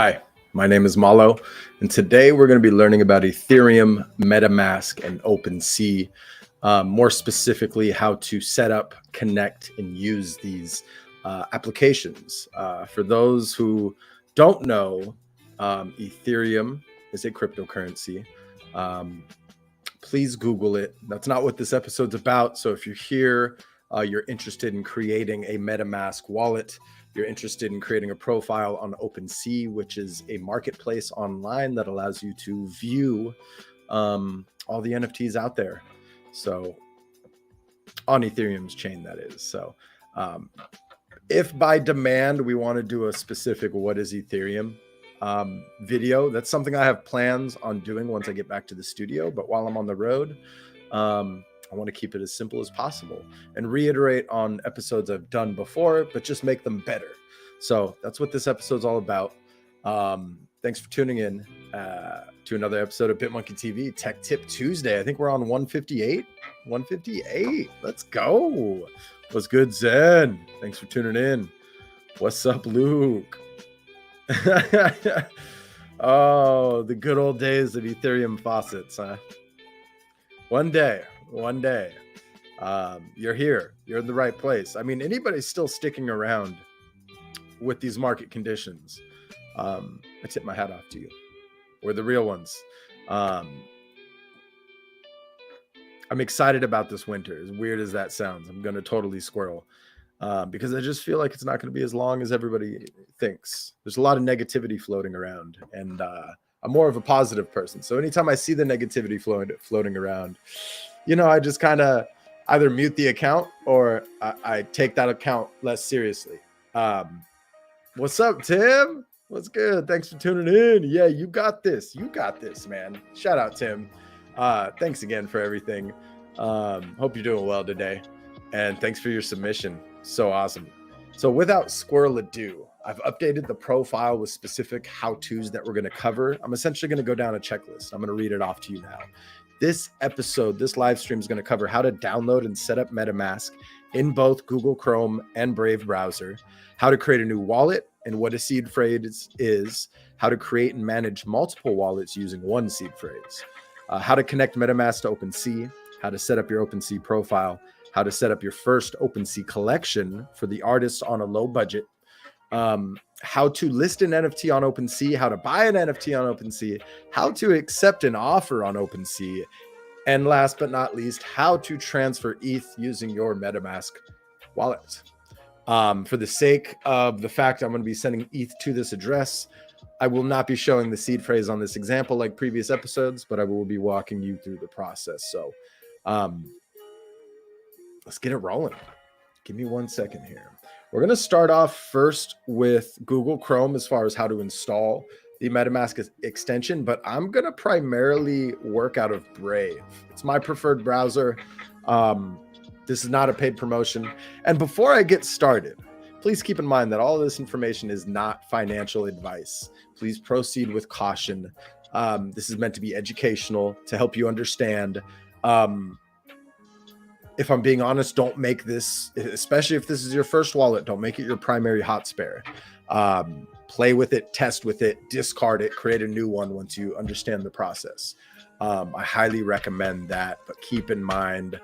Hi, my name is Malo, and today we're going to be learning about Ethereum, Metamask, and OpenSea. More specifically, how to set up, connect, and use these applications. For those who don't know, Ethereum is a cryptocurrency. Please Google it. That's not what this episode's about. So if you're here, you're interested in creating a MetaMask wallet, you're interested in creating a profile on OpenSea, which is a marketplace online that allows you to view all the NFTs out there. So on Ethereum's chain, that is. So if by demand we want to do a specific what is Ethereum video, that's something I have plans on doing once I get back to the studio. But while I'm on the road, I want to keep it as simple as possible and reiterate on episodes I've done before, but just make them better. So that's what this episode's all about. Thanks for tuning in to another episode of BitmonkeyTV Tech Tip Tuesday. I think we're on 158. 158. Let's go. What's good, Zen? Thanks for tuning in. What's up, Luke? Oh, the good old days of Ethereum faucets, huh? One day, you're here. You're in the right place. I mean, anybody's still sticking around with these market conditions. I tip my hat off to you. We're the real ones. I'm excited about this winter, as weird as that sounds. I'm going to totally squirrel because I just feel like it's not going to be as long as everybody thinks. There's a lot of negativity floating around, and I'm more of a positive person. So anytime I see the negativity floating around, I just kind of either mute the account or I take that account less seriously. What's up, Tim? What's good? Thanks for tuning in. Yeah, you got this. You got this, man. Shout out, Tim. Thanks again for everything. Hope you're doing well today. And thanks for your submission. So awesome. So without squirrel ado, I've updated the profile with specific how-tos that we're going to cover. I'm essentially going to go down a checklist. I'm going to read it off to you now. This episode, this live stream is going to cover how to download and set up MetaMask in both Google Chrome and Brave browser, how to create a new wallet and what a seed phrase is, how to create and manage multiple wallets using one seed phrase, how to connect MetaMask to OpenSea, how to set up your OpenSea profile, how to set up your first OpenSea collection for the artists on a low budget, how to list an NFT on OpenSea, how to buy an NFT on OpenSea, how to accept an offer on OpenSea, and last but not least, how to transfer ETH using your MetaMask wallet. For the sake of the fact I'm going to be sending ETH to this address, I will not be showing the seed phrase on this example like previous episodes, but I will be walking you through the process. So let's get it rolling. Give me 1 second here. We're going to start off first with Google Chrome as far as how to install the MetaMask extension, but I'm going to primarily work out of Brave. It's my preferred browser. This is not a paid promotion. And before I get started, please keep in mind that all of this information is not financial advice. Please proceed with caution. This is meant to be educational, to help you understand. If I'm being honest, don't make this, especially if this is your first wallet, don't make it your primary hot spare. Play with it, test with it, discard it, create a new one once you understand the process. I highly recommend that, but keep in mind,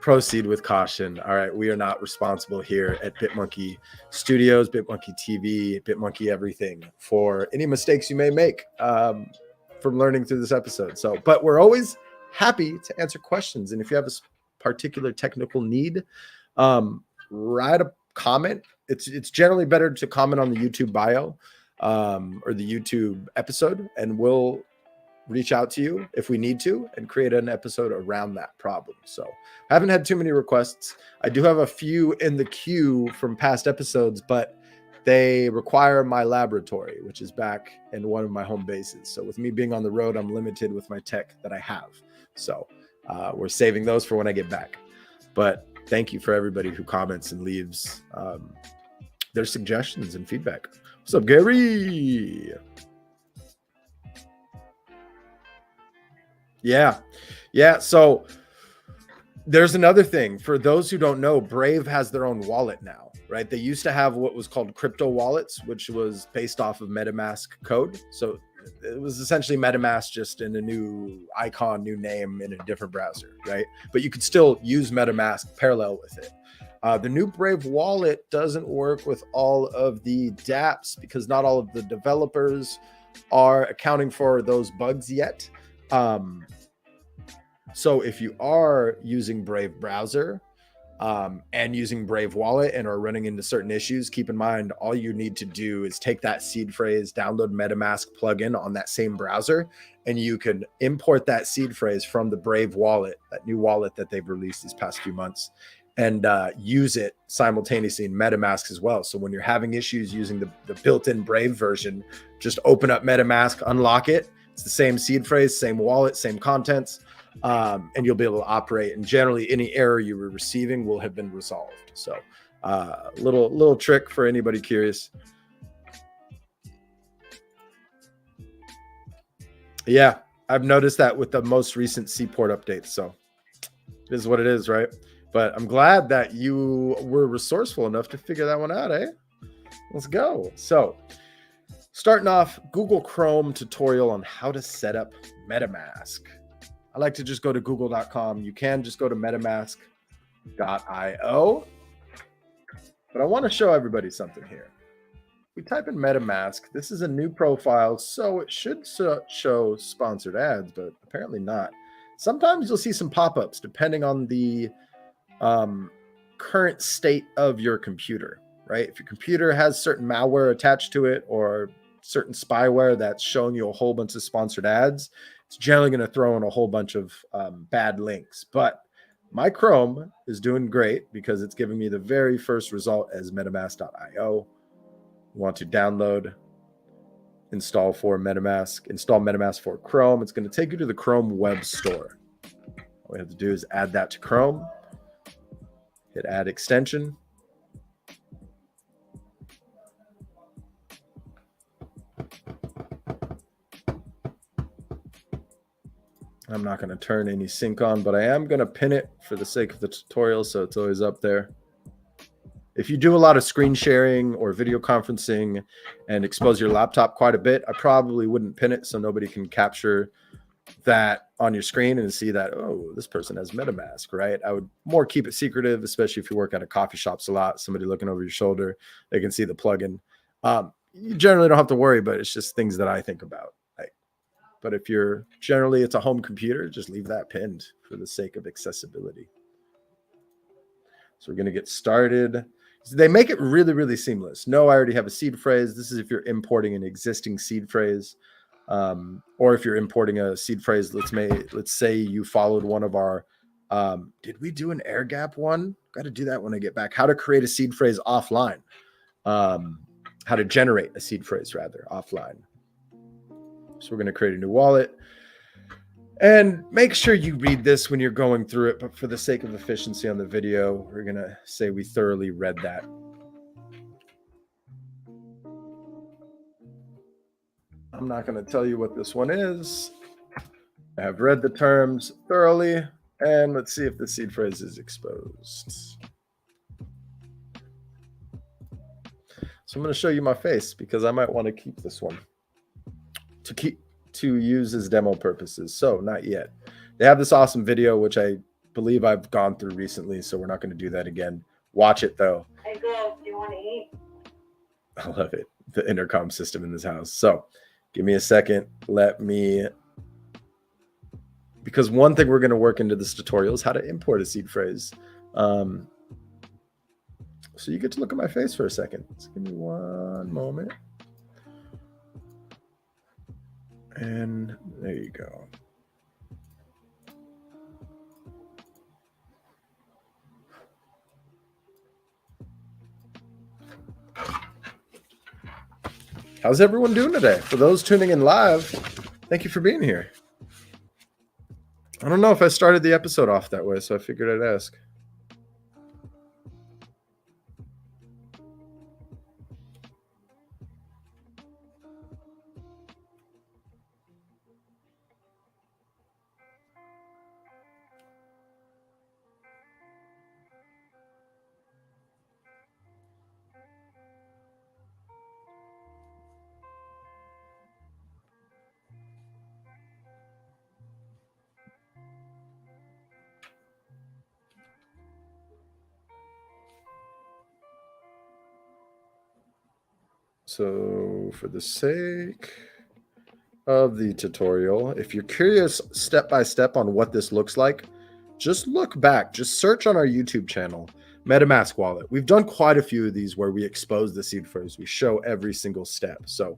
proceed with caution. All right, we are not responsible here at BitMonkey Studios, BitmonkeyTV, BitMonkey everything for any mistakes you may make from learning through this episode. So, but we're always happy to answer questions. And if you have a particular technical need, write a comment. It's generally better to comment on the YouTube bio or the YouTube episode, and we'll reach out to you if we need to and create an episode around that problem. So I haven't had too many requests. I do have a few in the queue from past episodes, but they require my laboratory, which is back in one of my home bases. So with me being on the road, I'm limited with my tech that I have. So we're saving those for when I get back. But thank you for everybody who comments and leaves their suggestions and feedback. What's up, Gary? Yeah. So There's another thing for those who don't know. Brave has their own wallet now, right? They used to have what was called crypto wallets, which was based off of MetaMask code. So it was essentially MetaMask just in a new icon, new name in a different browser, right? But you could still use MetaMask parallel with it. The new Brave wallet doesn't work with all of the dApps because not all of the developers are accounting for those bugs yet. So if you are using Brave browser and using Brave wallet and are running into certain issues, keep in mind, all you need to do is take that seed phrase, download MetaMask plugin on that same browser, and you can import that seed phrase from the Brave wallet, that new wallet that they've released these past few months, and use it simultaneously in MetaMask as well. So when you're having issues using the built-in Brave version, just open up MetaMask, unlock it. It's the same seed phrase, same wallet, same contents, and you'll be able to operate. And generally, any error you were receiving will have been resolved. So little trick for anybody curious. Yeah, I've noticed that with the most recent Seaport updates. So it is what it is, right? But I'm glad that you were resourceful enough to figure that one out, eh? Let's go. So starting off, Google Chrome tutorial on how to set up MetaMask. I like to just go to google.com. You can just go to metamask.io. But I want to show everybody something here. We type in MetaMask. This is a new profile, so it should show sponsored ads, but apparently not. Sometimes you'll see some pop-ups depending on the current state of your computer, right? If your computer has certain malware attached to it or certain spyware that's showing you a whole bunch of sponsored ads, it's generally going to throw in a whole bunch of bad links. But my Chrome is doing great because it's giving me the very first result as metamask.io. Want to download, install MetaMask for Chrome. It's going to take you to the Chrome web store. All we have to do is add that to Chrome. Hit add extension. I'm not going to turn any sync on, but I am going to pin it for the sake of the tutorial, so it's always up there. If you do a lot of screen sharing or video conferencing and expose your laptop quite a bit, I probably wouldn't pin it so nobody can capture that on your screen and see that, oh, this person has MetaMask, right? I would more keep it secretive, especially if you work at a coffee shops a lot, somebody looking over your shoulder, they can see the plugin. You generally don't have to worry, but it's just things that I think about. But if you're generally, it's a home computer, just leave that pinned for the sake of accessibility. So we're going to get started. They make it really, really seamless. No, I already have a seed phrase. This is if you're importing an existing seed phrase. Or if you're importing a seed phrase, let's say you followed one of our, did we do an air gap one? Got to do that when I get back. How to create a seed phrase offline. How to generate a seed phrase rather offline. So we're going to create a new wallet and make sure you read this when you're going through it. But for the sake of efficiency on the video, we're going to say we thoroughly read that. I'm not going to tell you what this one is. I have read the terms thoroughly, and let's see if the seed phrase is exposed. So I'm going to show you my face because I might want to keep this one to use as demo purposes. So not yet. They have this awesome video, which I believe I've gone through recently, so we're not going to do that again. Watch it though. Hey girl, do you want to eat? I love it. The intercom system in this house. So give me a second. Because one thing we're going to work into this tutorial is how to import a seed phrase. So you get to look at my face for a second. Just give me one moment. And there you go. How's everyone doing today? For those tuning in live, thank you for being here. I don't know if I started the episode off that way, so I figured I'd ask. So for the sake of the tutorial, if you're curious step by step on what this looks like, just look back, just search on our YouTube channel, Metamask wallet. We've done quite a few of these where we expose the seed phrase. We show every single step. So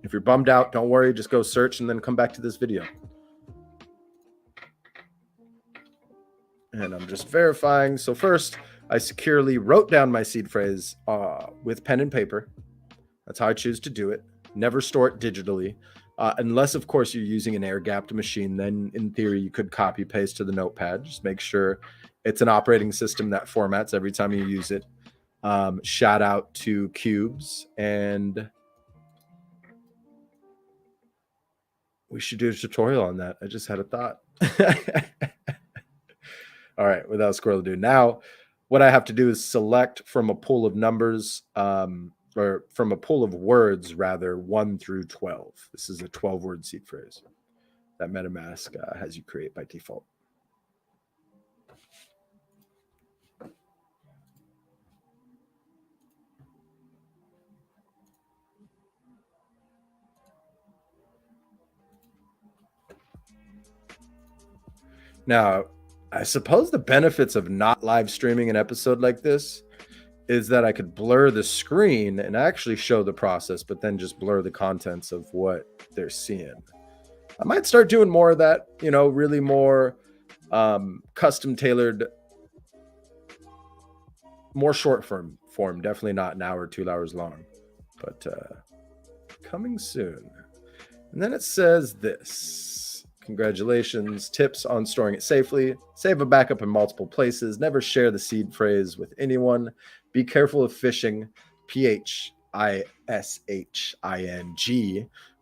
if you're bummed out, don't worry, just go search and then come back to this video. And I'm just verifying. So first, I securely wrote down my seed phrase with pen and paper. That's how I choose to do it. Never store it digitally. Unless, of course, you're using an air-gapped machine, then in theory, you could copy paste to the notepad. Just make sure it's an operating system that formats every time you use it. Shout out to Cubes, and we should do a tutorial on that. I just had a thought. All right, without squirrel dude. Now, what I have to do is select from a pool of numbers, or from a pool of words, rather, 1 through 12. This is a 12-word seed phrase that MetaMask has you create by default. Now, I suppose the benefits of not live streaming an episode like this is that I could blur the screen and actually show the process, but then just blur the contents of what they're seeing. I might start doing more of that, you know, really more custom tailored, more short form, definitely not an hour, 2 hours long, but coming soon. And then it says this. Congratulations. Tips on storing it safely. Save a backup in multiple places. Never share the seed phrase with anyone. Be careful of phishing. PHISHING,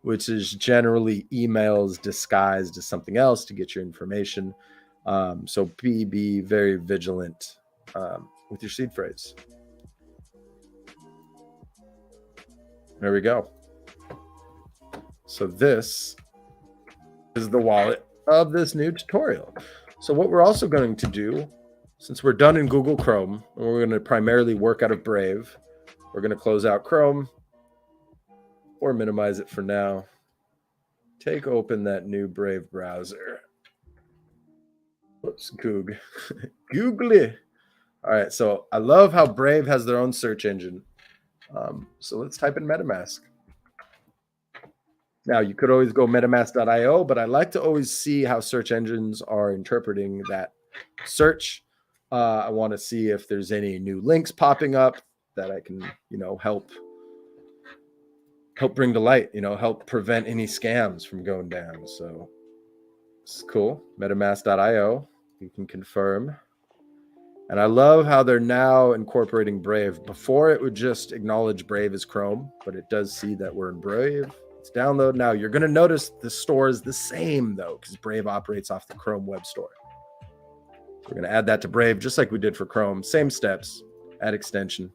which is generally emails disguised as something else to get your information. So be very vigilant with your seed phrase. There we go. So this is the wallet of this new tutorial. So what we're also going to do, since we're done in Google Chrome, and we're going to primarily work out of Brave, we're going to close out Chrome or minimize it for now. Take open that new Brave browser. Whoops, Goog. Googly. All right, so I love how Brave has their own search engine. So let's type in MetaMask. Now, you could always go metamask.io, but I like to always see how search engines are interpreting that search. I want to see if there's any new links popping up that I can, you know, help bring to light, you know, help prevent any scams from going down. So this is cool. Metamask.io, you can confirm. And I love how they're now incorporating Brave. Before, it would just acknowledge Brave as Chrome, but it does see that we're in Brave. Let's download now. You're going to notice the store is the same, though, because Brave operates off the Chrome web store. So we're going to add that to Brave, just like we did for Chrome. Same steps. Add extension.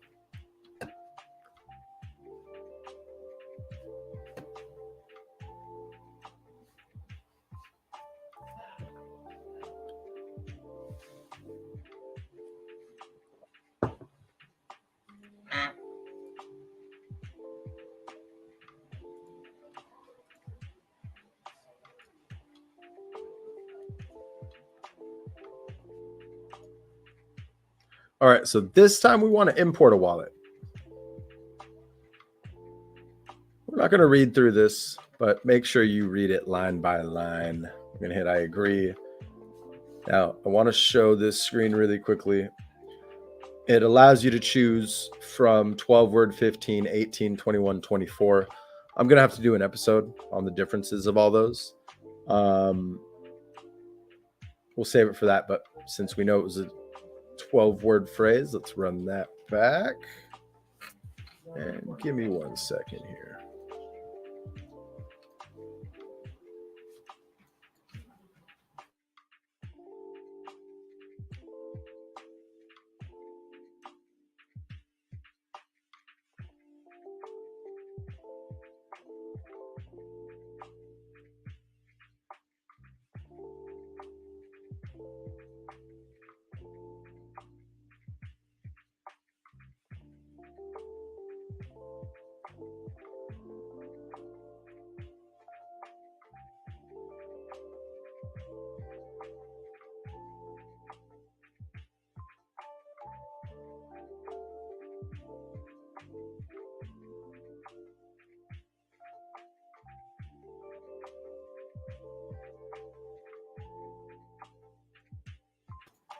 All right, so this time we want to import a wallet. We're not going to read through this, but make sure you read it line by line. I'm going to hit I agree. Now, I want to show this screen really quickly. It allows you to choose from 12-word, 15, 18, 21, 24. I'm going to have to do an episode on the differences of all those. We'll save it for that, but since we know it was a 12-word phrase, let's run that back. And give me 1 second here.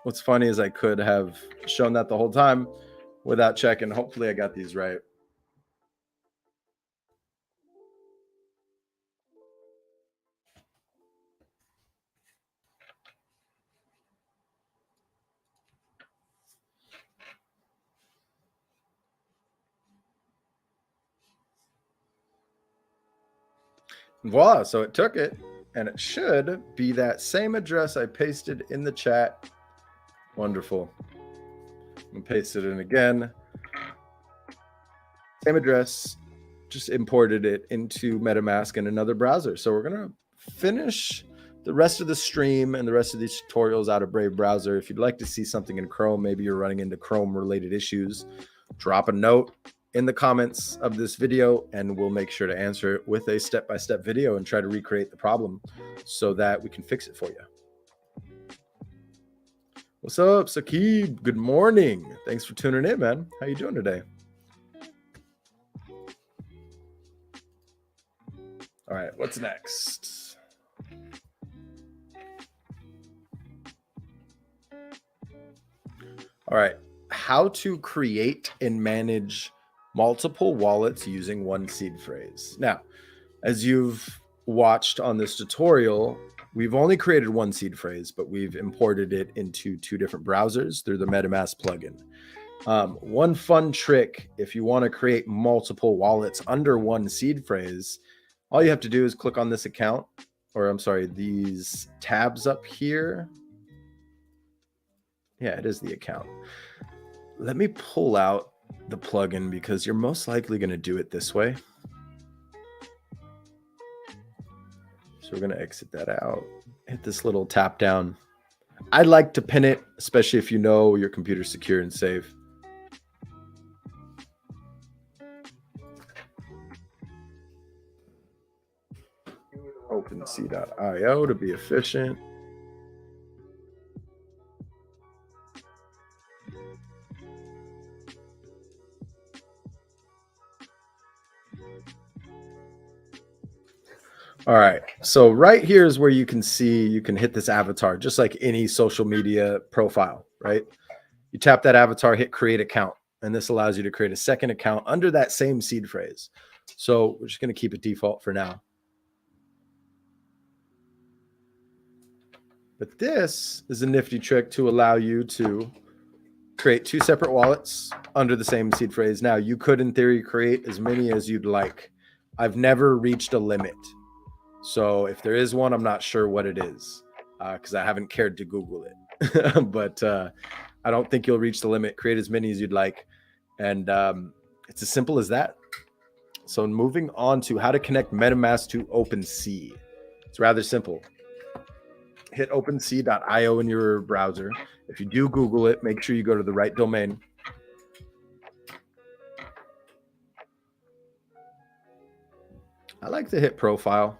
What's funny is I could have shown that the whole time without checking. Hopefully I got these right. Voila, so it took it, and it should be that same address I pasted in the chat. Wonderful. I'm paste it in again. Same address, just imported it into MetaMask in another browser. So we're gonna finish the rest of the stream and the rest of these tutorials out of Brave browser. If you'd like to see something in Chrome, maybe you're running into Chrome related issues, drop a note in the comments of this video and we'll make sure to answer it with a step-by-step video and try to recreate the problem so that we can fix it for you. What's up, Sakib? Good morning. Thanks for tuning in, man. How you doing today? All right, what's next? All right, how to create and manage multiple wallets using one seed phrase. Now, as you've watched on this tutorial, we've only created one seed phrase, but we've imported it into two different browsers through the MetaMask plugin. One fun trick, if you want to create multiple wallets under one seed phrase, all you have to do is click on this account, or I'm sorry, these tabs up here. Yeah, it is the account. Let me pull out the plugin because you're most likely going to do it this way. So we're going to exit that out, hit this little tap down. I like to pin it, especially if you know your computer's secure and safe. OpenSea.io to be efficient. All right, so right here is where you can see, you can hit this avatar, just like any social media profile, right? You tap that avatar, hit create account, and this allows you to create a second account under that same seed phrase. So we're just going to keep it default for now. But this is a nifty trick to allow you to create two separate wallets under the same seed phrase. Now, you could, in theory, create as many as you'd like. I've never reached a limit. So if there is one, I'm not sure what it is because I haven't cared to Google it. But I don't think you'll reach the limit. Create as many as you'd like. And it's as simple as that. So moving on to how to connect MetaMask to OpenSea. It's rather simple. Hit OpenSea.io in your browser. If you do Google it, make sure you go to the right domain. I like to hit profile.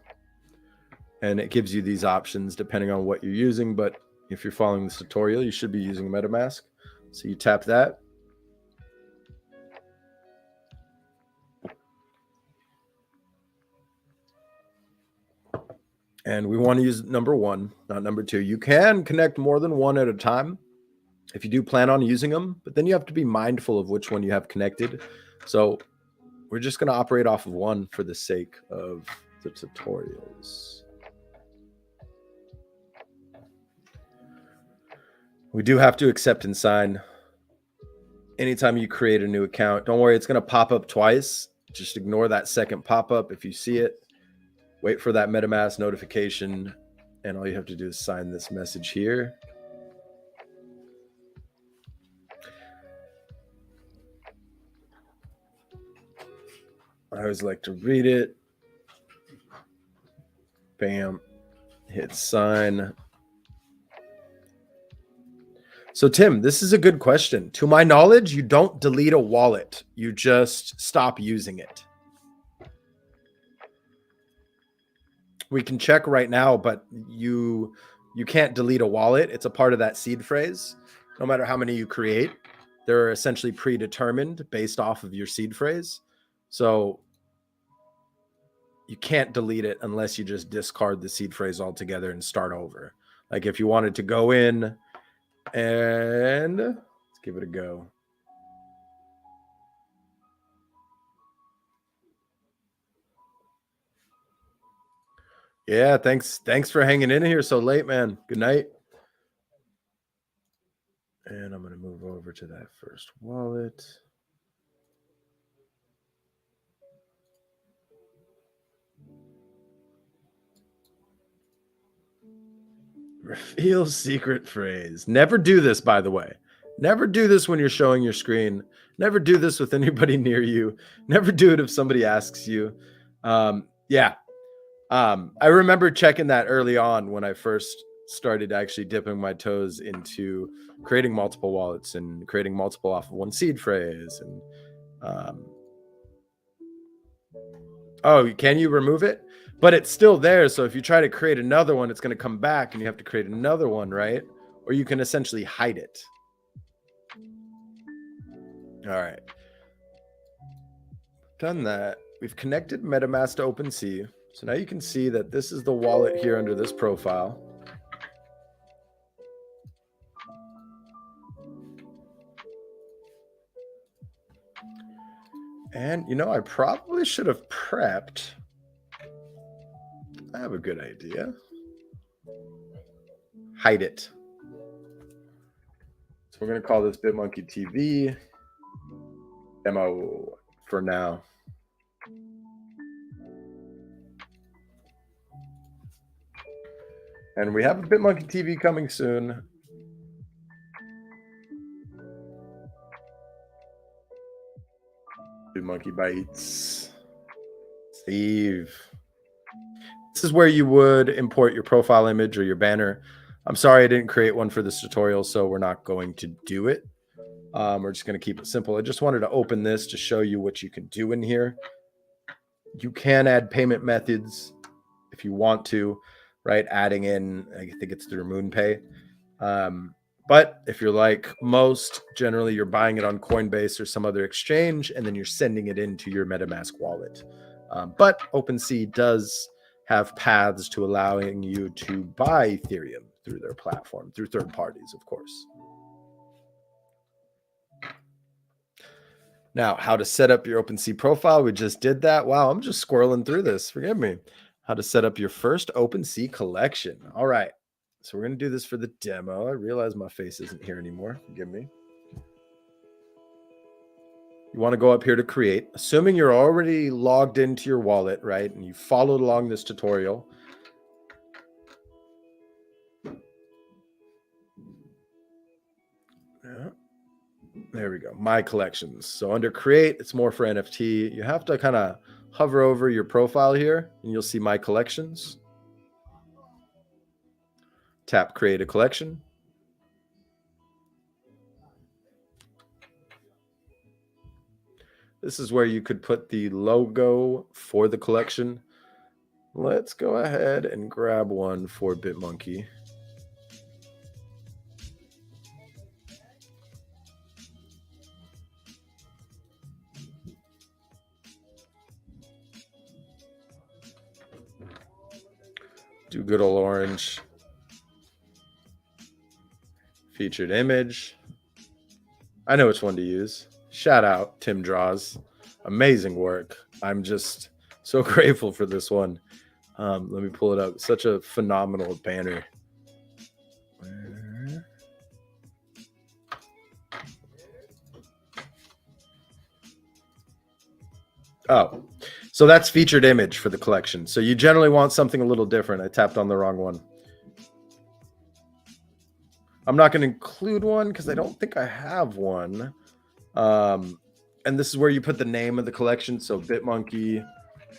And it gives you these options depending on what you're using. But if you're following this tutorial, you should be using MetaMask. So you tap that. And we want to use number one, not number two. You can connect more than one at a time if you do plan on using them, but then you have to be mindful of which one you have connected. So we're just going to operate off of one for the sake of the tutorials. We do have to accept and sign anytime you create a new account. Don't worry, it's going to pop up twice. Just ignore that second pop-up if you see it. Wait for that MetaMask notification, and all you have to do is sign this message here. I always like to read it. Bam. Hit sign. So Tim, this is a good question. To my knowledge, you don't delete a wallet. You just stop using it. We can check right now, but you can't delete a wallet. It's a part of that seed phrase. No matter how many you create, they're essentially predetermined based off of your seed phrase. So you can't delete it unless you just discard the seed phrase altogether and start over. Like if you wanted to go in And let's give it a go. Yeah, thanks for hanging in here so late, man. Good night. And I'm going to move over to that first wallet. Reveal secret phrase. Never do this, by the way. Never do this when you're showing your screen. Never do this with anybody near you. Never do it if somebody asks you. Yeah. I remember checking that early on when I first started actually dipping my toes into creating multiple wallets and creating multiple off of one seed phrase. And oh, can you remove it? But it's still there. So if you try to create another one, it's going to come back and you have to create another one, right? Or you can essentially hide it. All right. Done that. We've connected Metamask to OpenSea. So now you can see that this is the wallet here under this profile. And, you know, I probably should have prepped. I have a good idea. Hide it. So we're going to call this BitmonkeyTV demo for now. And we have a BitmonkeyTV coming soon. Monkey Bites. Save. This is where you would import your profile image or your banner. I'm sorry I didn't create one for this tutorial, so we're not going to do it. We're just going to keep it simple. I just wanted to open this to show you what you can do in here. You can add payment methods if you want to, right? Adding in, I think it's through MoonPay. But if you're like most, generally you're buying it on Coinbase or some other exchange, and then you're sending it into your MetaMask wallet. But OpenSea does have paths to allowing you to buy Ethereum through their platform, through third parties, of course. Now, how to set up your OpenSea profile. We just did that. Wow, I'm just squirreling through this. Forgive me. How to set up your first OpenSea collection. All right. So we're going to do this for the demo. I realize my face isn't here anymore. Forgive me. You want to go up here to create. Assuming you're already logged into your wallet, right? And you followed along this tutorial. Yeah. There we go. My collections. So under create, it's more for NFT. You have to kind of hover over your profile here and you'll see my collections. Tap create a collection. This is where you could put the logo for the collection. Let's go ahead and grab one for BitMonkey. Do good old orange. Featured image. I know which one to use. Shout out Tim Draws. Amazing work. I'm just so grateful for this one. Let me pull it up. Such a phenomenal banner. Oh, so that's featured image for the collection. So you generally want something a little different. I tapped on the wrong one. I'm not going to include one because I don't think I have one. And this is where you put the name of the collection. So BitMonkey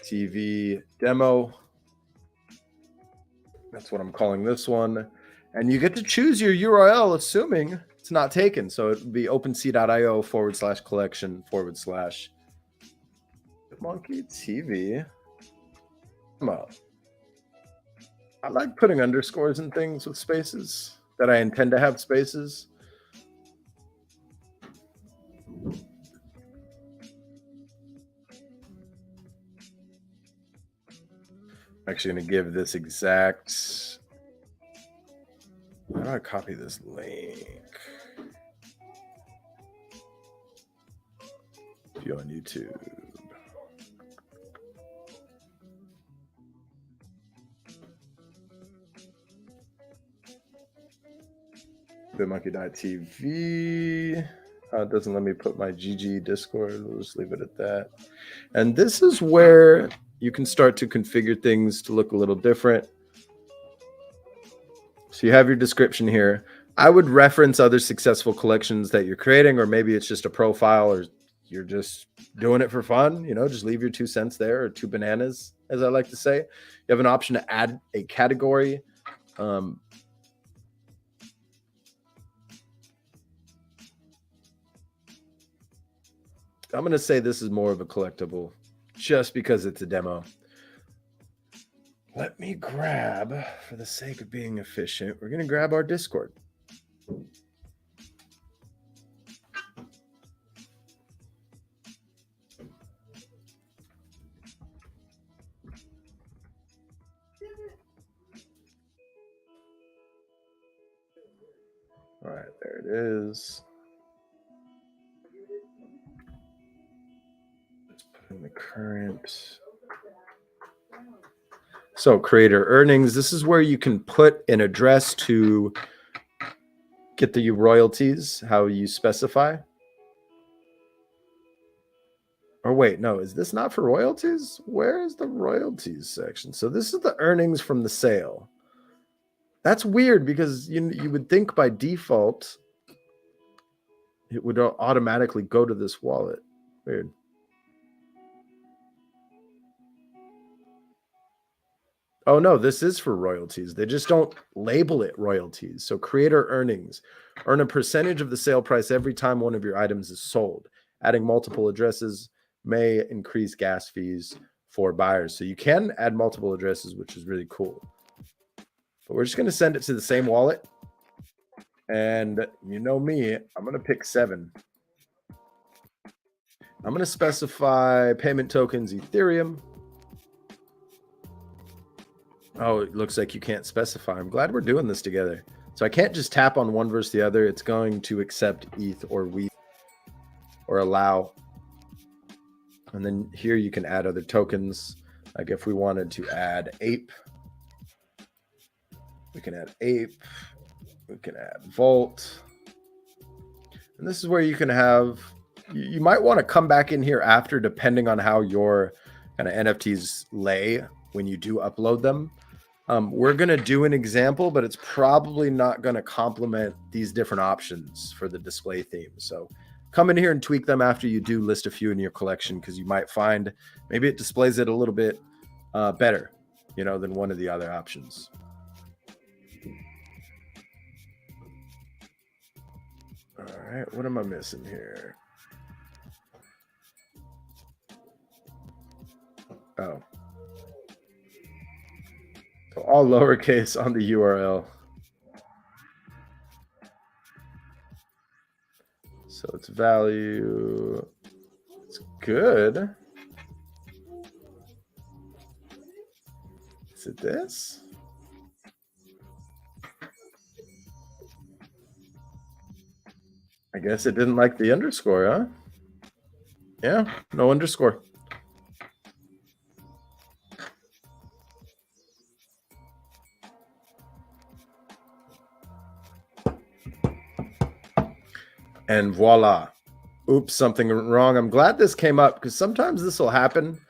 TV demo. That's what I'm calling this one. And you get to choose your URL, assuming it's not taken. So it would be OpenSea.io/collection/ BitMonkey TV demo. I like putting underscores in things with spaces that I intend to have spaces. I'm actually going to give this exact How do I copy this link? View on YouTube. BitmonkeyTV. It doesn't let me put my GG Discord. We'll just leave it at that. And this is where you can start to configure things to look a little different. So you have your description here. I would reference other successful collections that you're creating, or maybe it's just a profile, or you're just doing it for fun. You know, just leave your 2 cents there, or 2 bananas, as I like to say. You have an option to add a category. I'm going to say this is more of a collectible just because it's a demo. Let me grab, for the sake of being efficient, we're going to grab our Discord. All right, there it is. Let's put in the current. So creator earnings, this is where you can put an address to get the royalties, how you specify. Or wait, no, is this not for royalties? Where is the royalties section? So this is the earnings from the sale. That's weird because you would think by default it would automatically go to this wallet. Weird. Oh, no, this is for royalties. They just don't label it royalties. So creator earnings. Earn a percentage of the sale price every time one of your items is sold. Adding multiple addresses may increase gas fees for buyers. So you can add multiple addresses, which is really cool. But we're just going to send it to the same wallet. And you know me, I'm going to pick 7. I'm going to specify payment tokens Ethereum. Oh, it looks like you can't specify. I'm glad we're doing this together. So I can't just tap on one versus the other. It's going to accept ETH or WETH or allow. And then here you can add other tokens. Like if we wanted to add Ape, we can add Ape. We can add Volt. And this is where you can have, you might want to come back in here after, depending on how your kind of NFTs lay when you do upload them. We're going to do an example, but it's probably not going to complement these different options for the display theme. So come in here and tweak them after you do list a few in your collection, because you might find maybe it displays it a little bit better, you know, than one of the other options. All right, what am I missing here? Oh. So all lowercase on the URL. So it's value. It's good. Is it this? I guess it didn't like the underscore, huh? Yeah, no underscore. And voila. Oops, something wrong. I'm glad this came up, because sometimes this will happen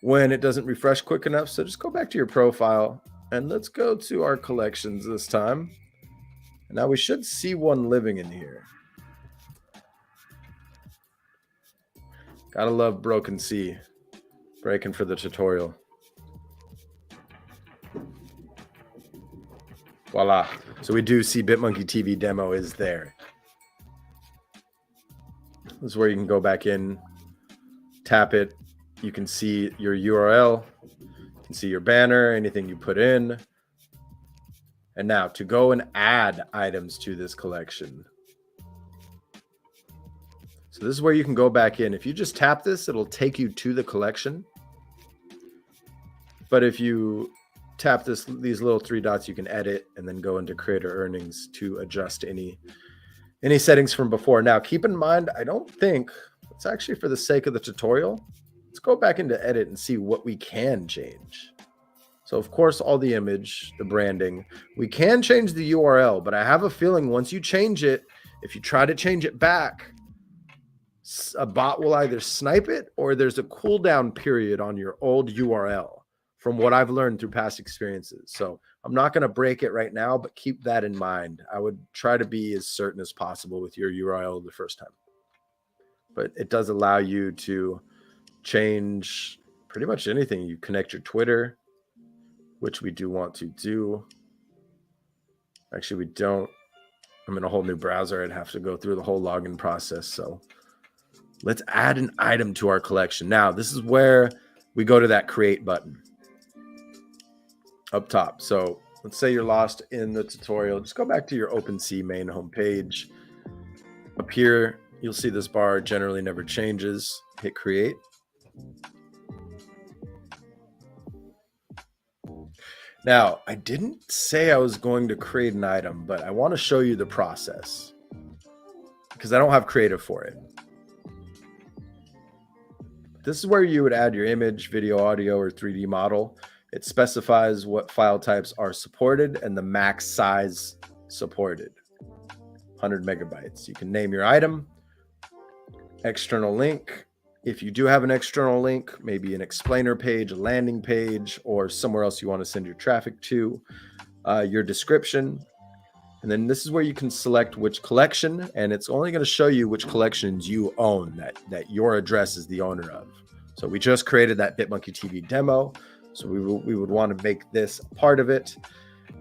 when it doesn't refresh quick enough. So just go back to your profile and let's go to our collections this time. Now we should see one living in here. Gotta love Broken Sea breaking for the tutorial. Voila. So we do see BitmonkeyTV demo is there. This is where you can go back in, tap it. You can see your URL. You can see your banner, anything you put in. And now to go and add items to this collection. So this is where you can go back in. If you just tap this, it'll take you to the collection. But if you tap these little three dots, you can edit and then go into creator earnings to adjust any settings from before. Now, keep in mind, I don't think it's actually for the sake of the tutorial. Let's go back into edit and see what we can change. So of course, all the image, the branding, we can change the URL, but I have a feeling once you change it, if you try to change it back, a bot will either snipe it or there's a cooldown period on your old URL from what I've learned through past experiences. So I'm not going to break it right now, but keep that in mind. I would try to be as certain as possible with your URL the first time. But it does allow you to change pretty much anything. You connect your Twitter, which we do want to do. Actually, we don't. I'm in a whole new browser. I'd have to go through the whole login process. So let's add an item to our collection. Now, this is where we go to that create button up top. So let's say you're lost in the tutorial. Just go back to your OpenSea main homepage. Up here, you'll see this bar generally never changes. Hit create. Now, I didn't say I was going to create an item, but I want to show you the process because I don't have creative for it. This is where you would add your image, video, audio, or 3D model. It specifies what file types are supported and the max size supported, 100 megabytes. You can name your item, external link. If you do have an external link, maybe an explainer page, a landing page, or somewhere else you want to send your traffic to, your description. And then this is where you can select which collection, and it's only going to show you which collections you own, that your address is the owner of. So we just created that BitmonkeyTV demo, so we would want to make this part of it.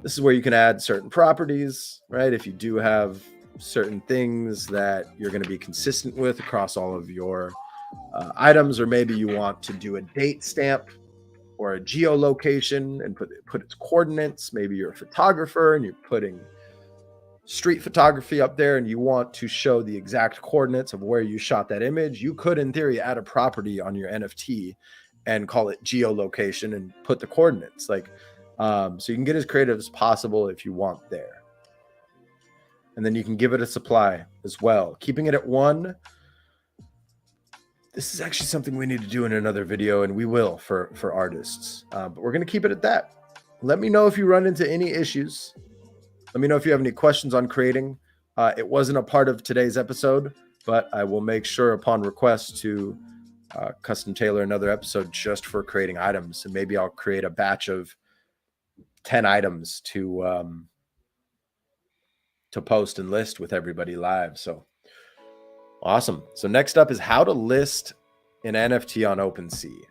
This is where you can add certain properties, right? If you do have certain things that you're going to be consistent with across all of your items, or maybe you want to do a date stamp or a geolocation and put its coordinates. Maybe you're a photographer and you're putting street photography up there and you want to show the exact coordinates of where you shot that image. You could, in theory, add a property on your NFT and call it geolocation and put the coordinates. So you can get as creative as possible if you want there. And then you can give it a supply as well, keeping it at 1. This is actually something we need to do in another video, and we will for artists. But we're going to keep it at that. Let me know if you run into any issues. Let me know if you have any questions on creating. It wasn't a part of today's episode, but I will make sure upon request to custom tailor another episode just for creating items. And maybe I'll create a batch of 10 items to post and list with everybody live. So awesome. So next up is how to list an NFT on OpenSea.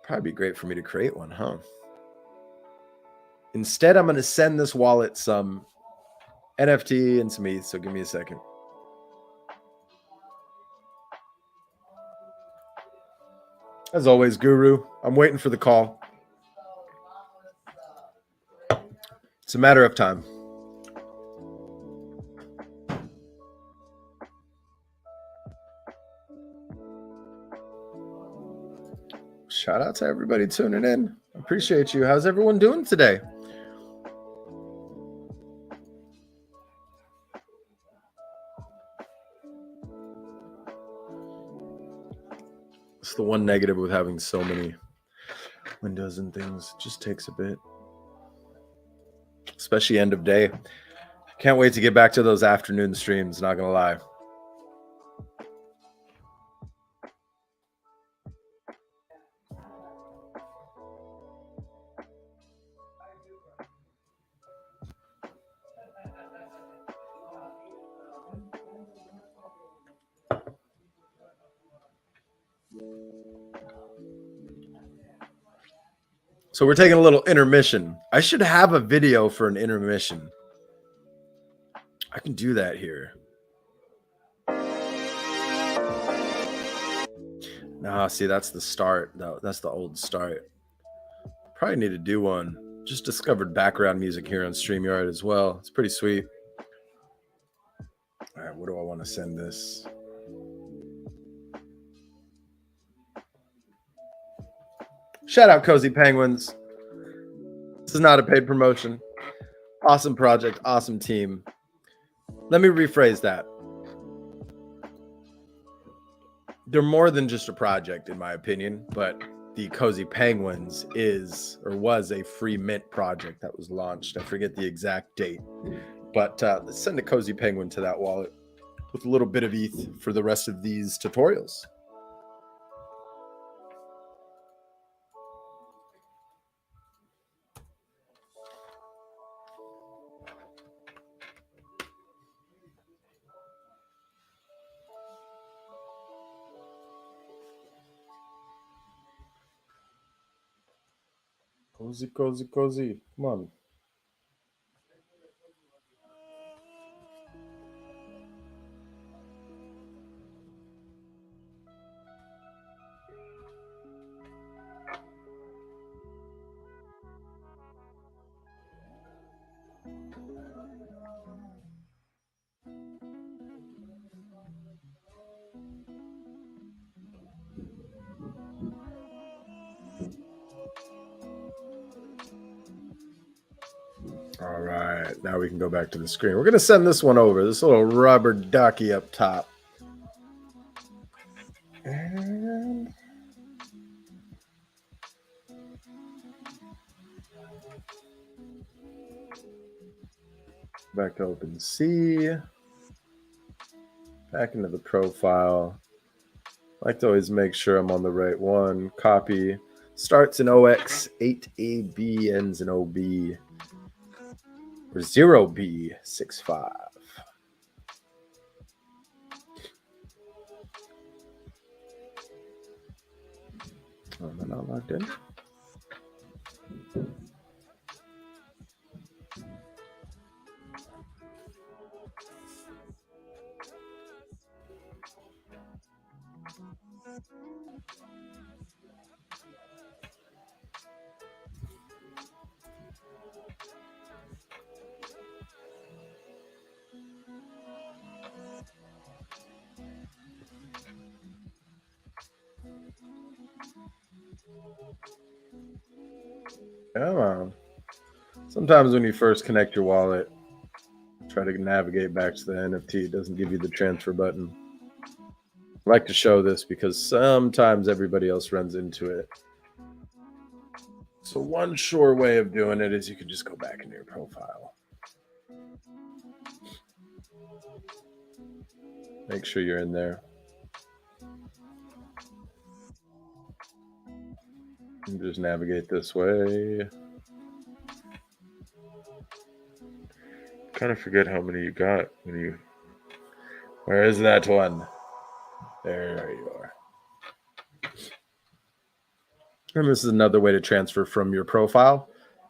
Probably be great for me to create one, huh? Instead, I'm going to send this wallet some NFT and some ETH. So give me a second. As always, Guru, I'm waiting for the call. It's a matter of time. Shout out to everybody tuning in. Appreciate you. How's everyone doing today? It's the one negative with having so many windows and things. It just takes a bit. Especially end of day. Can't wait to get back to those afternoon streams, not gonna lie. So we're taking a little intermission. I should have a video for an intermission. I can do that here. Nah, see, that's the start. No, that's the old start. Probably need to do one. Just discovered background music here on StreamYard as well. It's pretty sweet. All right, what do I want to send this? Shout out Cozy Penguins. This is not a paid promotion. Awesome project, awesome team. Let me rephrase that. They're more than just a project, in my opinion, but the Cozy Penguins was a free mint project that was launched. I forget the exact date, but let's send a Cozy Penguin to that wallet with a little bit of ETH for the rest of these tutorials. Cozy, cozy, cozy. Come on. All right, now we can go back to the screen. We're going to send this one over, this little rubber ducky up top. And back to OpenSea. Back into the profile. I like to always make sure I'm on the right one. Copy. Starts in OX, 8AB, ends in OB. Or 0B65. Oh, am I not logged in? Come on. Sometimes when you first connect your wallet, try to navigate back to the NFT, it doesn't give you the transfer button. I like to show this because sometimes everybody else runs into it. So one sure way of doing it is you can just go back into your profile. Make sure you're in there. And just navigate this way. Kind of forget how many you got when you. Where is that one? There you are. And this is another way to transfer from your profile.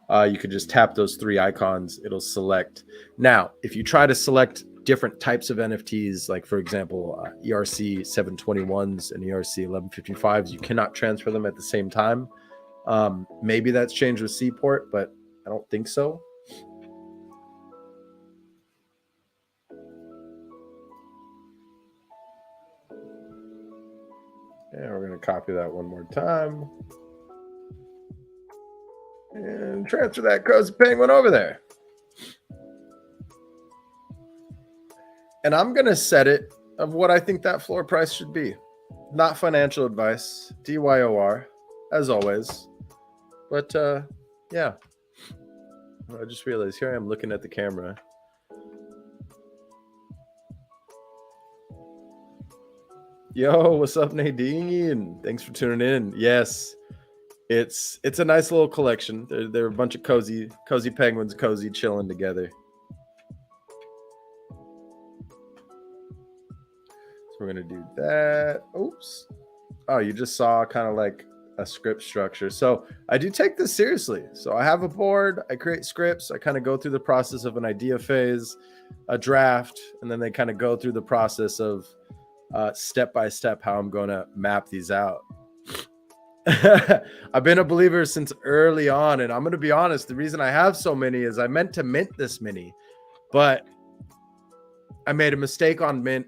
You could just tap those three icons. It'll select. Now, if you try to select different types of NFTs, like for example, ERC 721s and ERC 1155s, you cannot transfer them at the same time. Maybe that's changed with Seaport, but I don't think so. And we're going to copy that one more time. And transfer that Cozy Penguin over there. And I'm going to set it of what I think that floor price should be. Not financial advice, DYOR, as always. But yeah, I just realized here I am looking at the camera. Yo, what's up, Nadine? Thanks for tuning in. Yes, it's a nice little collection. They're a bunch of cozy penguins, cozy chilling together. So we're gonna do that. Oops. Oh, you just saw kind of like a script structure. So I do take this seriously. So I have a board, I create scripts, I kind of go through the process of an idea phase, a draft, and then they kind of go through the process of step by step how I'm going to map these out. I've been a believer since early on, and I'm going to be honest, the reason I have so many is I meant to mint this many, but I made a mistake on mint.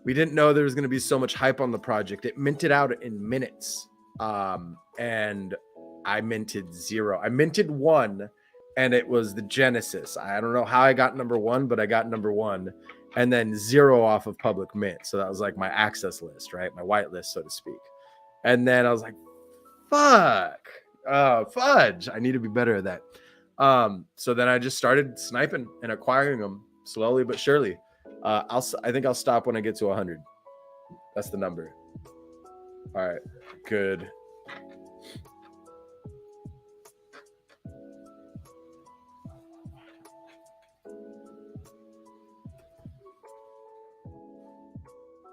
We didn't know there was going to be so much hype on the project. It minted out in minutes. And I minted 0. I minted 1, and it was the Genesis. I don't know how I got number 1, but I got number 1, and then 0 off of public mint. So that was like my access list, right? My whitelist, so to speak. And then I was like, fuck, fudge. I need to be better at that. So then I just started sniping and acquiring them slowly but surely. I think I'll stop when I get to 100. That's the number. All right, good.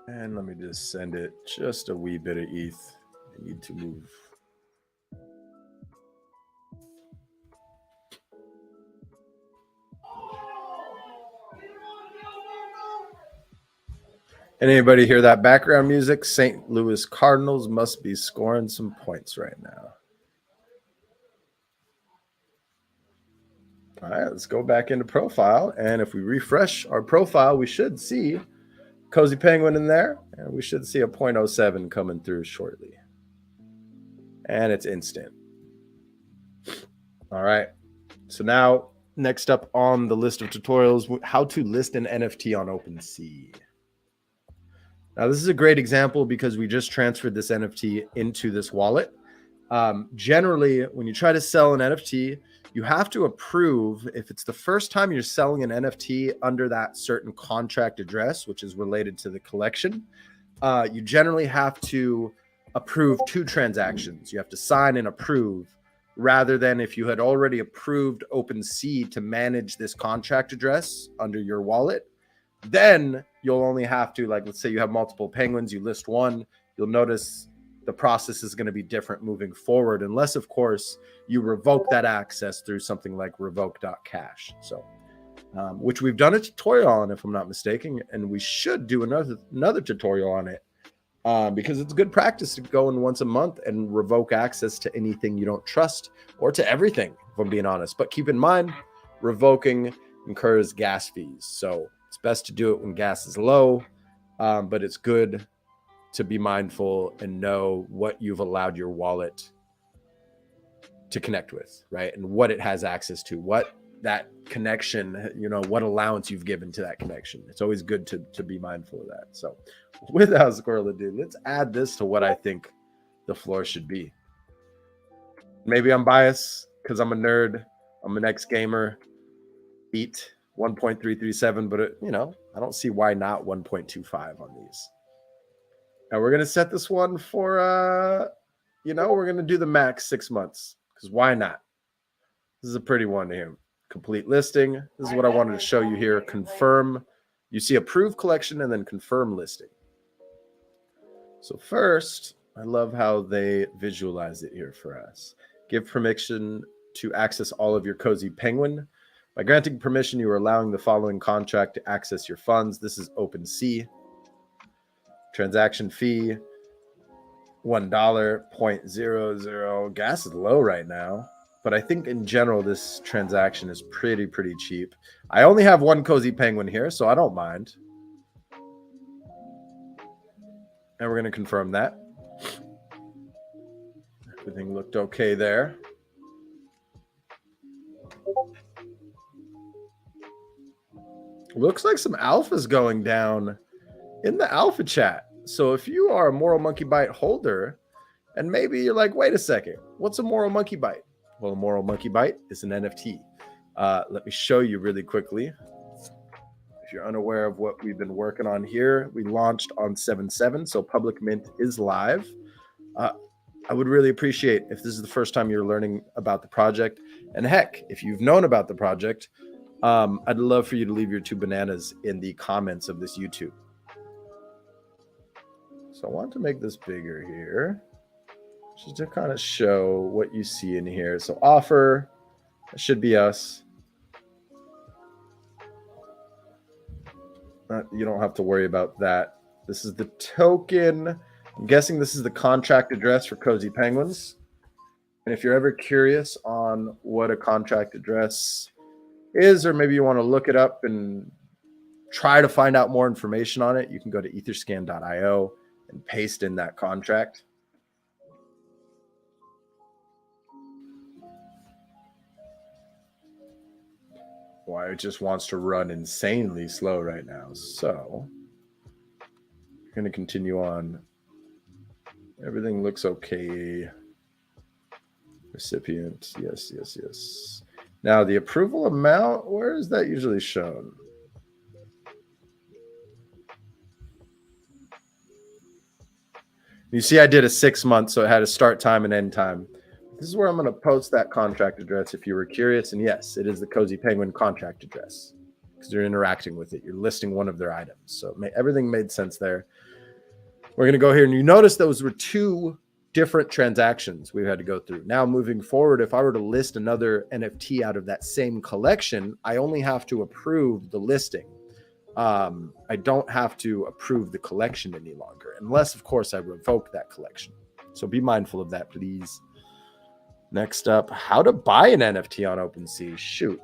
And let me just send it just a wee bit of ETH. I need to move. Anybody hear that background music? St. Louis Cardinals must be scoring some points right now. All right, let's go back into profile. And if we refresh our profile, we should see Cozy Penguin in there. And we should see a 0.07 coming through shortly. And it's instant. All right. So now, next up on the list of tutorials, how to list an NFT on OpenSea. Now, this is a great example because we just transferred this NFT into this wallet. Generally, when you try to sell an NFT, you have to approve, if it's the first time you're selling an NFT under that certain contract address, which is related to the collection, you generally have to approve 2 transactions. You have to sign and approve, rather than if you had already approved OpenSea to manage this contract address under your wallet, then you'll only have to, like, let's say you have multiple penguins, you list one, you'll notice the process is going to be different moving forward, unless, of course, you revoke that access through something like revoke.cash. So, which we've done a tutorial on, if I'm not mistaken, and we should do another tutorial on it, because it's good practice to go in once a month and revoke access to anything you don't trust, or to everything, if I'm being honest. But keep in mind, revoking incurs gas fees. So it's best to do it when gas is low, but it's good to be mindful and know what you've allowed your wallet to connect with, right? And what it has access to, what that connection, what allowance you've given to that connection. It's always good to be mindful of that. So without squirrel ado, let's add this to what I think the floor should be. Maybe I'm biased because I'm a nerd. I'm an ex-gamer. Beat 1.337, but I don't see why not 1.25 on these. Now we're going to set this one for, we're going to do the max 6 months, because why not? This is a pretty one here. Complete listing. This is what I wanted to show you here. Confirm. You see approved collection and then confirm listing. So first, I love how they visualize it here for us. Give permission to access all of your Cozy Penguin. By granting permission, you are allowing the following contract to access your funds. This is OpenSea. Transaction fee, $1.00. Gas is low right now, but I think in general this transaction is pretty cheap. I only have 1 Cozy Penguin here, so I don't mind. And we're going to confirm that. Everything looked okay there. Looks like some alpha's going down in the alpha chat. So if you are a Moral Monkey Bite holder, and maybe you're like, wait a second, what's a Moral Monkey Bite? Well, a Moral Monkey Bite is an NFT. Let me show you really quickly. If you're unaware of what we've been working on here, we launched on 7/7, so public mint is live. I would really appreciate if this is the first time you're learning about the project. And heck, if you've known about the project, I'd love for you to leave your 2 bananas in the comments of this YouTube. So I want to make this bigger here, just to kind of show what you see in here. So offer, that should be us. You don't have to worry about that. This is the token. I'm guessing this is the contract address for Cozy Penguins. And if you're ever curious on what a contract address is, or maybe you want to look it up and try to find out more information on it, you can go to etherscan.io and paste in that contract. Why it just wants to run insanely slow right now. So we're going to continue on. Everything looks okay. Recipient, yes, yes, yes. Now the approval amount, where is that usually shown? You see I did a 6 month, so it had a start time and end time. This is where I'm going to post that contract address if you were curious. And yes, it is the Cozy Penguin contract address because you're interacting with it. You're listing one of their items. So everything made sense there. We're going to go here, and you notice those were 2 different transactions we had to go through. Now moving forward, if I were to list another NFT out of that same collection, I only have to approve the listing. I don't have to approve the collection any longer, unless of course I revoke that collection. So be mindful of that, please. Next up, how to buy an NFT on OpenSea. Shoot.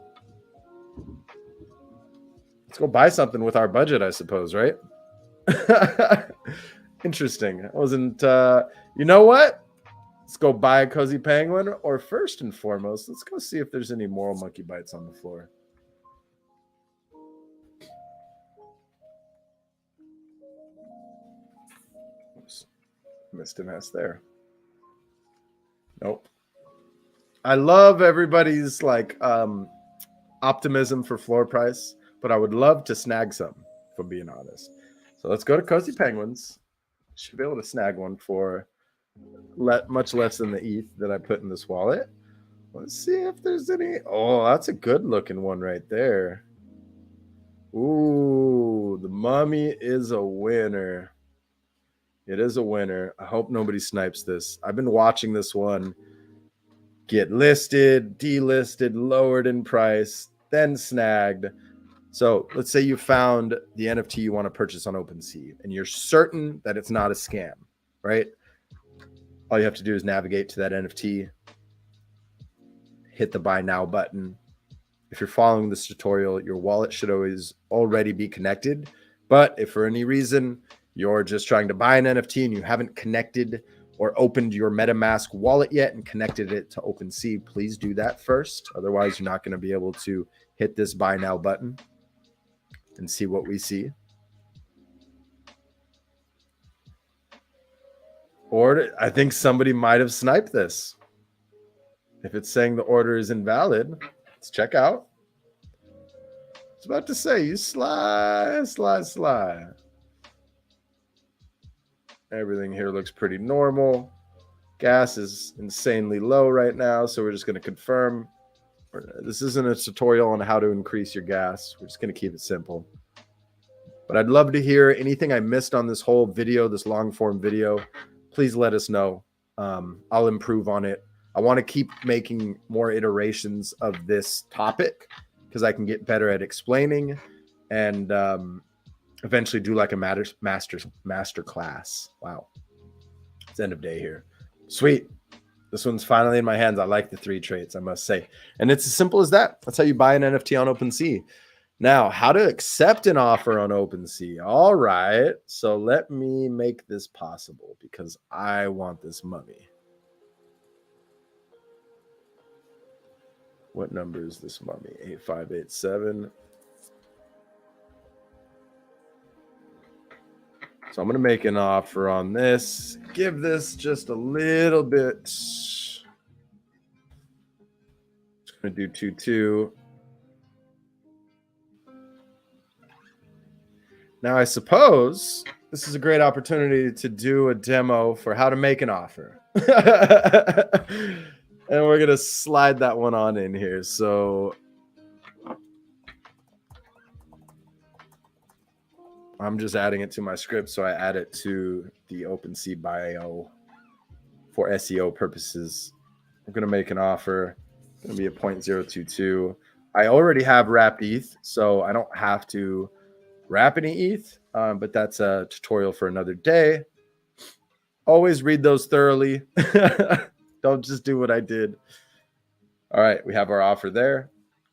Let's go buy something with our budget, I suppose, right? Interesting. I wasn't, you know what? Let's go buy a Cozy Penguin, or first and foremost, let's go see if there's any moral monkey bites on the floor. Oops. Missed an S there. Nope. I love everybody's like optimism for floor price, but I would love to snag some, if I'm being honest. So let's go to Cozy Penguins. Should be able to snag one for much less than the ETH that I put in this wallet. Let's see if there's any. Oh, that's a good looking one right there. Ooh, the mummy is a winner. It is a winner. I hope nobody snipes this. I've been watching this one get listed, delisted, lowered in price, then snagged. So let's say you found the NFT you want to purchase on OpenSea and you're certain that it's not a scam, right? All you have to do is navigate to that NFT, hit the buy now button. If you're following this tutorial, your wallet should already be connected. But if for any reason you're just trying to buy an NFT and you haven't connected or opened your Metamask wallet yet and connected it to OpenSea, please do that first. Otherwise, you're not going to be able to hit this buy now button and see what we see. Or I think somebody might have sniped this. If it's saying the order is invalid, let's check out. I was about to say, you slide. Everything here looks pretty normal. Gas is insanely low right now, so we're just going to confirm. This isn't a tutorial on how to increase your gas. We're just going to keep it simple. But I'd love to hear anything I missed on this whole video, this long form video. Please let us know. I'll improve on it. I want to keep making more iterations of this topic because I can get better at explaining and eventually do like a master class. Wow. It's end of day here. Sweet. This one's finally in my hands. I like the 3 traits, I must say. And it's as simple as that. That's how you buy an NFT on OpenSea. Now, how to accept an offer on OpenSea. All right. So let me make this possible because I want this mummy. What number is this mummy? 8587. So I'm going to make an offer on this. Give this just a little bit. Just going to do 2-2. Now, I suppose this is a great opportunity to do a demo for how to make an offer. And we're going to slide that one on in here. So I'm just adding it to my script. So I add it to the OpenSea bio for SEO purposes. I'm going to make an offer. It's going to be a 0.022. I already have wrapped ETH, so I don't have to wrap any ETH, but that's a tutorial for another day. Always read those thoroughly. Don't just do what I did. All right, we have our offer there.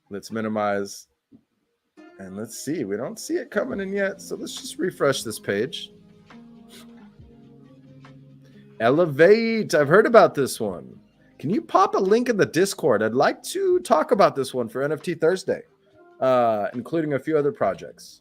Let's minimize. And let's see. We don't see it coming in yet, so let's just refresh this page. Elevate. I've heard about this one. Can you pop a link in the Discord? I'd like to talk about this one for NFT Thursday. including a few other projects.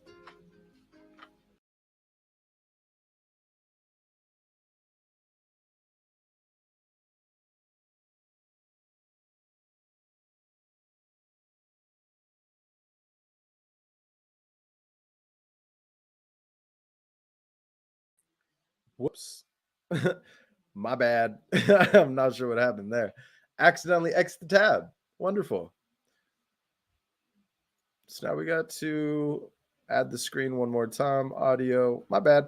Whoops. My bad. I'm not sure what happened there. Accidentally X the tab. Wonderful. So now we got to add the screen one more time. Audio. My bad.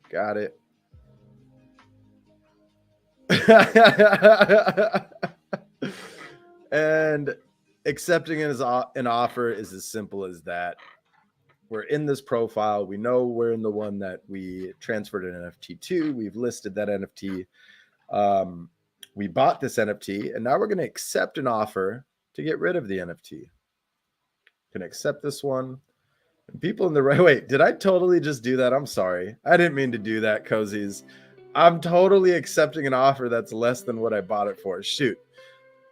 Got it. And accepting an offer is as simple as that. We're in this profile. We know we're in the one that we transferred an NFT to. We've listed that NFT. We bought this NFT, and now we're going to accept an offer to get rid of the NFT. Can accept this one. And people in the right. Wait, did I totally just do that? I'm sorry. I didn't mean to do that, Cozies. I'm totally accepting an offer that's less than what I bought it for. Shoot.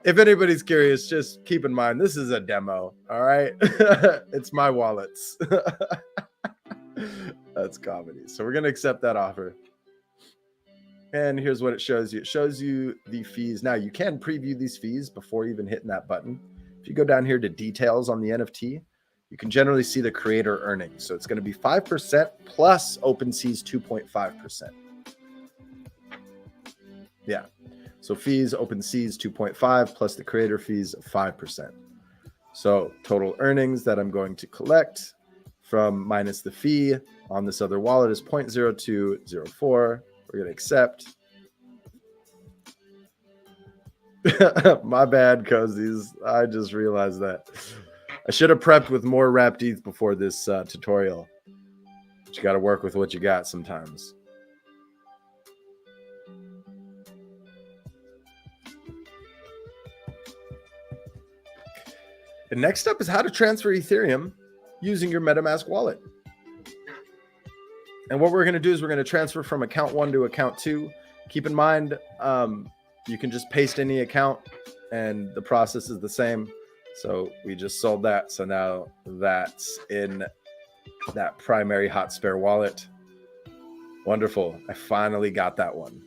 If anybody's curious, just keep in mind, this is a demo. All right. It's my wallets. That's comedy. So we're going to accept that offer. And here's what it shows you. It shows you the fees. Now you can preview these fees before even hitting that button. If you go down here to details on the NFT, you can generally see the creator earnings. So it's going to be 5% plus OpenSea's 2.5%. Yeah. So fees, OpenSea's 2.5 plus the creator fees of 5%. So total earnings that I'm going to collect from minus the fee on this other wallet is 0.0204. We're going to accept. My bad, cozies. I just realized that. I should have prepped with more wrapped ETH before this tutorial. But you got to work with what you got sometimes. And next up is how to transfer Ethereum using your MetaMask wallet. And what we're going to do is we're going to transfer from account 1 to account 2. Keep in mind, you can just paste any account and the process is the same. So we just sold that. So now that's in that primary hot spare wallet. Wonderful. I finally got that one.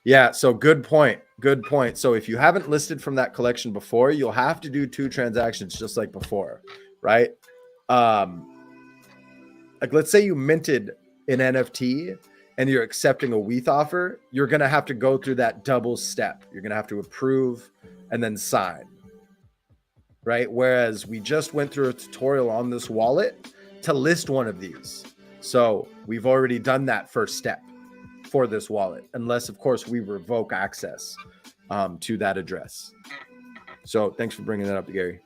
Yeah, so good point. Good point. So if you haven't listed from that collection before, you'll have to do 2 transactions just like before, right? Like let's say you minted an NFT and you're accepting a WETH offer, you're going to have to go through that double step. You're going to have to approve and then sign, right? Whereas we just went through a tutorial on this wallet to list one of these. So we've already done that first step for this wallet, unless of course we revoke access to that address. So thanks for bringing that up, Gary.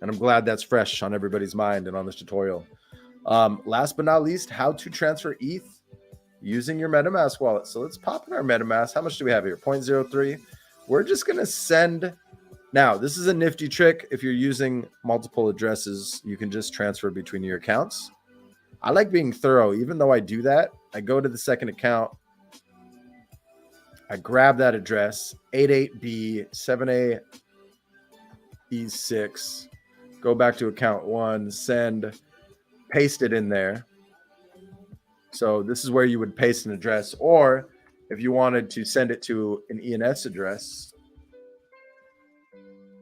And I'm glad that's fresh on everybody's mind and on this tutorial. Last but not least, how to transfer ETH using your MetaMask wallet. So let's pop in our MetaMask. How much do we have here? 0.03. We're just going to send. Now, this is a nifty trick. If you're using multiple addresses, you can just transfer between your accounts. I like being thorough. Even though I do that, I go to the second account. I grab that address, 88B, 7A-E6. Go back to account 1, send, paste it in there. So this is where you would paste an address. Or if you wanted to send it to an ENS address,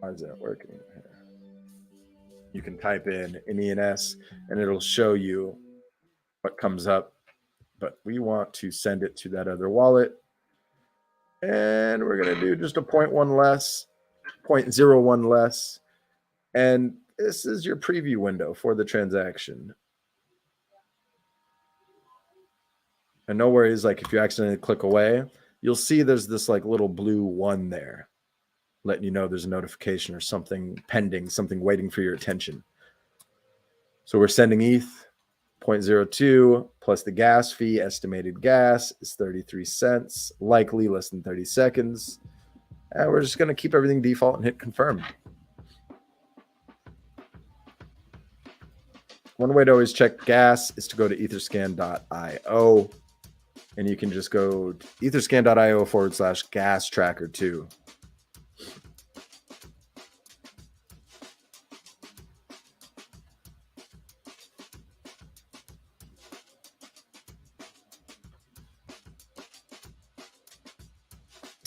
how is that working here? You can type in an ENS and it'll show you what comes up. But we want to send it to that other wallet. And we're going to do just a 0.1 less, 0.01 less. And this is your preview window for the transaction. And no worries, like if you accidentally click away, you'll see there's this like little blue 1 there, letting you know there's a notification or something pending, something waiting for your attention. So we're sending ETH, 0.02 plus the gas fee. Estimated gas is 33 cents, likely less than 30 seconds. And we're just going to keep everything default and hit confirm. One way to always check gas is to go to etherscan.io. And you can just go to etherscan.io/gas tracker 2.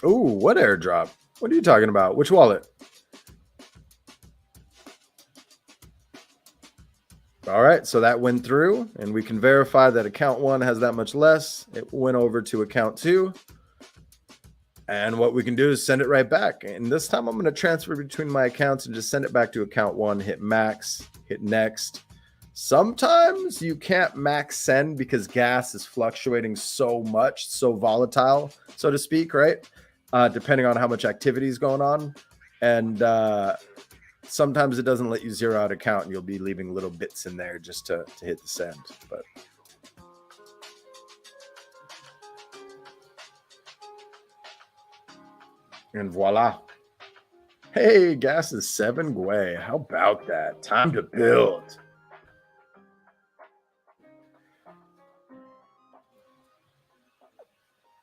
Ooh, what airdrop? What are you talking about? Which wallet? All right, so that went through, and we can verify that account 1 has that much less. It went over to account 2. And what we can do is send it right back. And this time I'm going to transfer between my accounts and just send it back to account 1, hit max, hit next. Sometimes you can't max send because gas is fluctuating so much, so volatile, so to speak, right? Depending on how much activity is going on. And sometimes it doesn't let you zero out account, and you'll be leaving little bits in there just to hit the send. But and voila. Hey, gas is 7 Gwei. How about that? Time to build.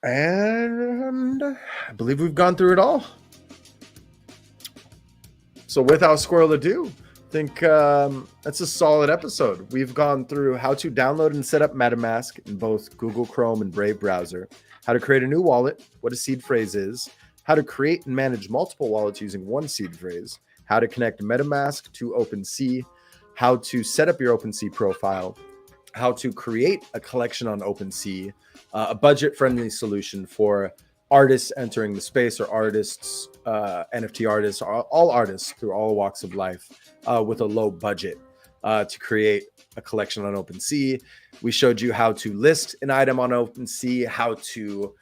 And I believe we've gone through it all. So without squirrel ado, I think that's a solid episode. We've gone through how to download and set up Metamask in both Google Chrome and Brave browser, how to create a new wallet, what a seed phrase is, how to create and manage multiple wallets using one seed phrase, how to connect MetaMask to OpenSea, how to set up your OpenSea profile, how to create a collection on OpenSea, a budget-friendly solution for artists entering the space, or artists, NFT artists, all artists through all walks of life with a low budget to create a collection on OpenSea. We showed you how to list an item on OpenSea, how to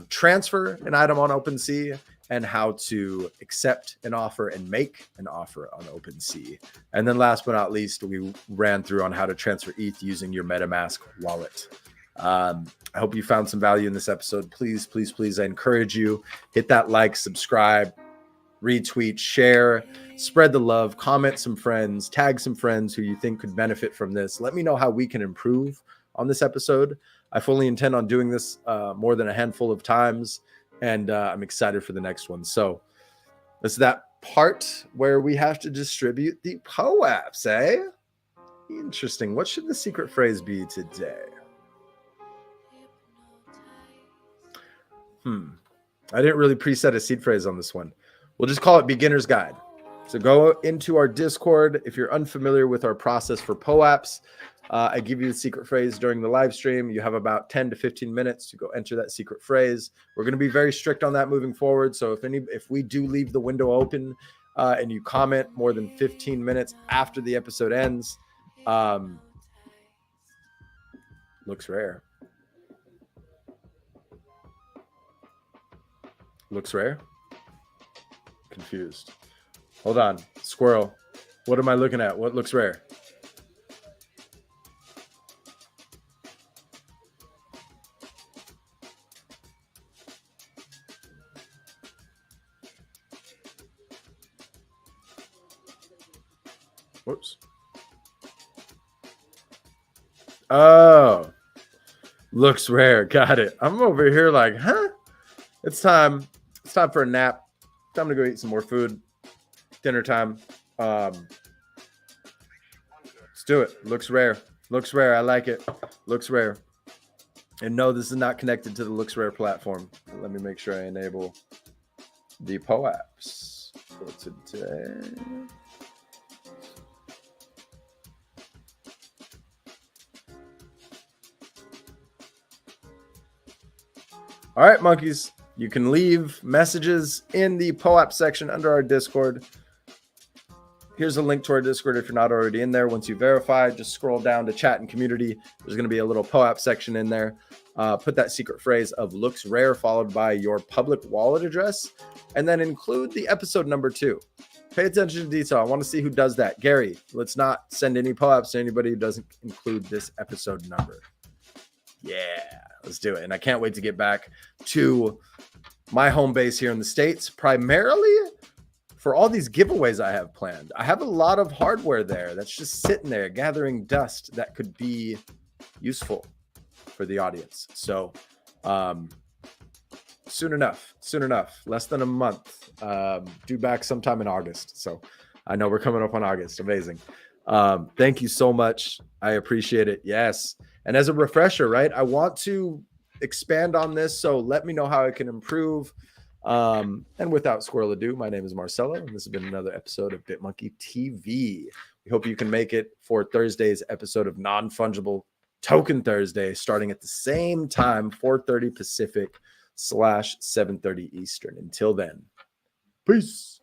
transfer an item on OpenSea, and how to accept an offer and make an offer on OpenSea. And then last but not least, we ran through on how to transfer ETH using your MetaMask wallet. I hope you found some value in this episode. Please, please, please, I encourage you, hit that like, subscribe, retweet, share, spread the love, comment some friends, tag some friends who you think could benefit from this. Let me know how we can improve on this episode. I fully intend on doing this more than a handful of times, and I'm excited for the next one. So it's that part where we have to distribute the POAPs, eh? Interesting. What should the secret phrase be today? I didn't really preset a seed phrase on this one. We'll just call it beginner's guide. So go into our Discord. If you're unfamiliar with our process for POAPs, I give you the secret phrase during the live stream. You have about 10 to 15 minutes to go enter that secret phrase. We're going to be very strict on that moving forward. So if we do leave the window open and you comment more than 15 minutes after the episode ends, looks rare. Looks rare. Confused. Hold on. Squirrel. What am I looking at? What looks rare? Whoops. Oh. Looks rare. Got it. I'm over here like, huh? It's time. It's time for a nap. Time to go eat some more food. Dinner time. Let's do it. Looks rare. Looks rare. I like it. Looks rare. And no, this is not connected to the Looks Rare platform. Let me make sure I enable the POAPs for today. All right, monkeys. You can leave messages in the POAP section under our Discord. Here's a link to our Discord if you're not already in there. Once you verify, just scroll down to chat and community. There's going to be a little POAP section in there. Put that secret phrase of looks rare followed by your public wallet address, and then include the episode number too. Pay attention to detail. I want to see who does that. Gary, let's not send any POAPs to anybody who doesn't include this episode number. Yeah, let's do it. And I can't wait to get back to my home base here in the States, primarily for all these giveaways I have planned. I have a lot of hardware there that's just sitting there gathering dust that could be useful for the audience. So soon enough, less than a month, due back sometime in August. So I know we're coming up on August. Amazing. Thank you so much. I appreciate it. Yes. And as a refresher, right, I want to expand on this. So let me know how I can improve. And without squirrel ado, my name is Marcelo, and this has been another episode of BitmonkeyTV. We hope you can make it for Thursday's episode of Non-Fungible Token Thursday, starting at the same time, 4:30 Pacific / 7:30 Eastern. Until then, peace.